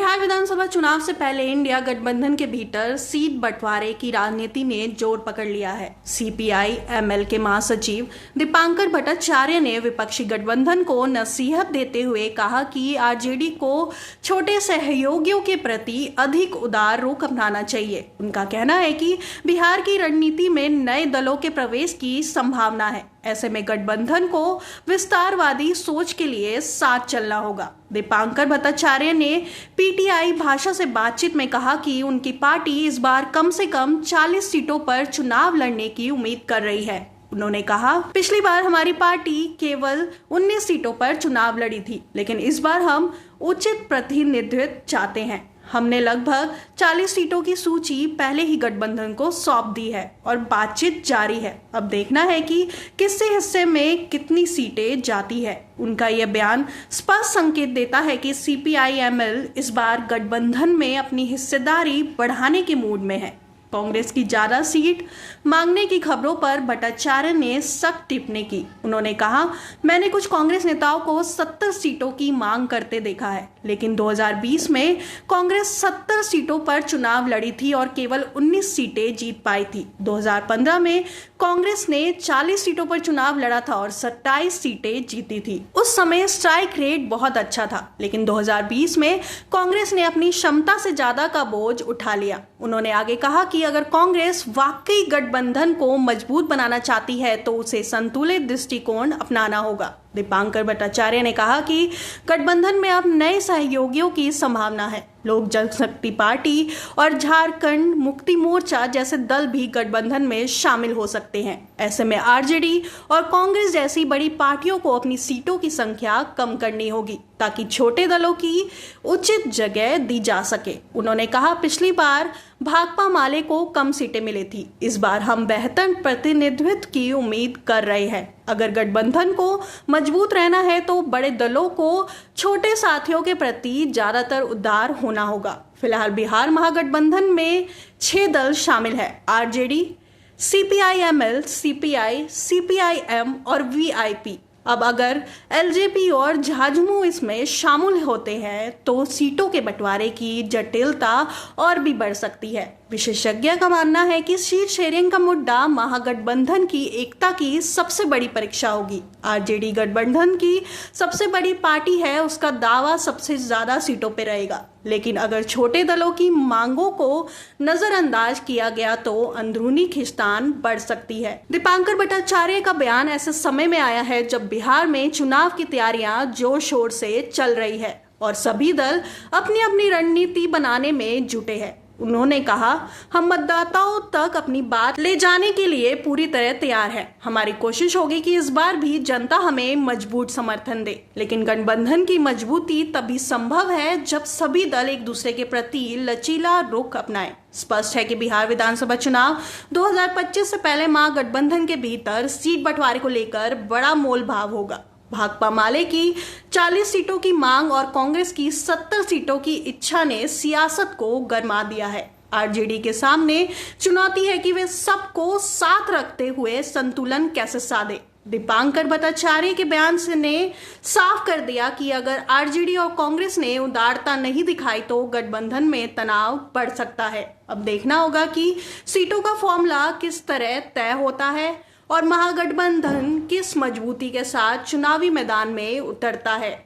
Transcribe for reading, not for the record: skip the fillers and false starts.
बिहार विधानसभा चुनाव से पहले इंडिया गठबंधन के भीतर सीट बंटवारे की राजनीति ने जोर पकड़ लिया है। सीपीआई एमएल के महासचिव दीपांकर भट्टाचार्य ने विपक्षी गठबंधन को नसीहत देते हुए कहा कि आरजेडी को छोटे सहयोगियों के प्रति अधिक उदार रुख अपनाना चाहिए। उनका कहना है कि बिहार की रणनीति में नए दलों के प्रवेश की संभावना है। ऐसे में गठबंधन को विस्तारवादी सोच के लिए साथ चलना होगा। दीपांकर भट्टाचार्य ने पीटीआई भाषा से बातचीत में कहा कि उनकी पार्टी इस बार कम से कम 40 सीटों पर चुनाव लड़ने की उम्मीद कर रही है। उन्होंने कहा, पिछली बार हमारी पार्टी केवल 19 सीटों पर चुनाव लड़ी थी, लेकिन इस बार हम उचित प्रतिनिधित्व चाहते हैं। हमने लगभग 40 सीटों की सूची पहले ही गठबंधन को सौंप दी है और बातचीत जारी है। अब देखना है कि किससे हिस्से में कितनी सीटें जाती है। उनका यह बयान स्पष्ट संकेत देता है कि सीपीआई एमएल इस बार गठबंधन में अपनी हिस्सेदारी बढ़ाने के मूड में है। कांग्रेस की ज्यादा सीट मांगने की खबरों पर भट्टाचार्य ने सख्त टिप्पणी की। उन्होंने कहा, मैंने कुछ कांग्रेस नेताओं को 70 सीटों की मांग करते देखा है, लेकिन 2020 में कांग्रेस 70 सीटों पर चुनाव लड़ी थी और केवल 19 सीटें जीत पाई थी। 2015 में कांग्रेस ने 40 सीटों पर चुनाव लड़ा था और 27 सीटें जीती थी। उस समय स्ट्राइक रेट बहुत अच्छा था, लेकिन 2020 में कांग्रेस ने अपनी क्षमता से ज्यादा का बोझ उठा लिया। उन्होंने आगे कहा कि अगर कांग्रेस वाकई गठबंधन को मजबूत बनाना चाहती है तो उसे संतुलित दृष्टिकोण अपनाना होगा। दीपांकर भट्टाचार्य ने कहा कि गठबंधन में अब नए सहयोगियों की संभावना है। लोक जनशक्ति पार्टी और झारखंड मुक्ति मोर्चा जैसे दल भी गठबंधन में शामिल हो सकते हैं। ऐसे में आरजेडी और कांग्रेस जैसी बड़ी पार्टियों को अपनी सीटों की संख्या कम करनी होगी ताकि छोटे दलों की उचित जगह दी जा सके। उन्होंने कहा, पिछली बार भाकपा माले को कम सीटें मिली थी, इस बार हम बेहतर प्रतिनिधित्व की उम्मीद कर रहे हैं। अगर गठबंधन को मजबूत रहना है तो बड़े दलों को छोटे साथियों के प्रति ज्यादातर उदार होना होगा। फिलहाल बिहार महागठबंधन में 6 दल शामिल है, RJD, CPI ML, CPI, CPIM और वीआईपी। अब अगर एलजेपी और झाझमो इसमें शामिल होते हैं तो सीटों के बंटवारे की जटिलता और भी बढ़ सकती है। विशेषज्ञ का मानना है कि सीट शेयरिंग का मुद्दा महागठबंधन की एकता की सबसे बड़ी परीक्षा होगी। आरजेडी गठबंधन की सबसे बड़ी पार्टी है, उसका दावा सबसे ज्यादा सीटों पर रहेगा, लेकिन अगर छोटे दलों की मांगों को नजरअंदाज किया गया तो अंदरूनी खींचतान बढ़ सकती है। दीपांकर भट्टाचार्य का बयान ऐसे समय में आया है जब बिहार में चुनाव की तैयारियां जोर शोर से चल रही है और सभी दल अपनी अपनी रणनीति बनाने में जुटे हैं। उन्होंने कहा, हम मतदाताओं तक अपनी बात ले जाने के लिए पूरी तरह तैयार हैं। हमारी कोशिश होगी कि इस बार भी जनता हमें मजबूत समर्थन दे, लेकिन गठबंधन की मजबूती तभी संभव है जब सभी दल एक दूसरे के प्रति लचीला रुख अपनाएं। स्पष्ट है कि बिहार विधानसभा चुनाव 2025 से पहले महागठबंधन के भीतर सीट बंटवारे को लेकर बड़ा मोलभाव होगा। भाकपा माले की 40 सीटों की मांग और कांग्रेस की 70 सीटों की इच्छा ने सियासत को गरमा दिया है। आरजेडी के सामने चुनौती है कि वे सबको साथ रखते हुए संतुलन कैसे साधे। दीपांकर भट्टाचार्य के बयान से ने साफ कर दिया कि अगर आरजेडी और कांग्रेस ने उदारता नहीं दिखाई तो गठबंधन में तनाव बढ़ सकता है। अब देखना होगा कि सीटों का फॉर्मूला किस तरह तय होता है और महागठबंधन किस मजबूती के साथ चुनावी मैदान में उतरता है।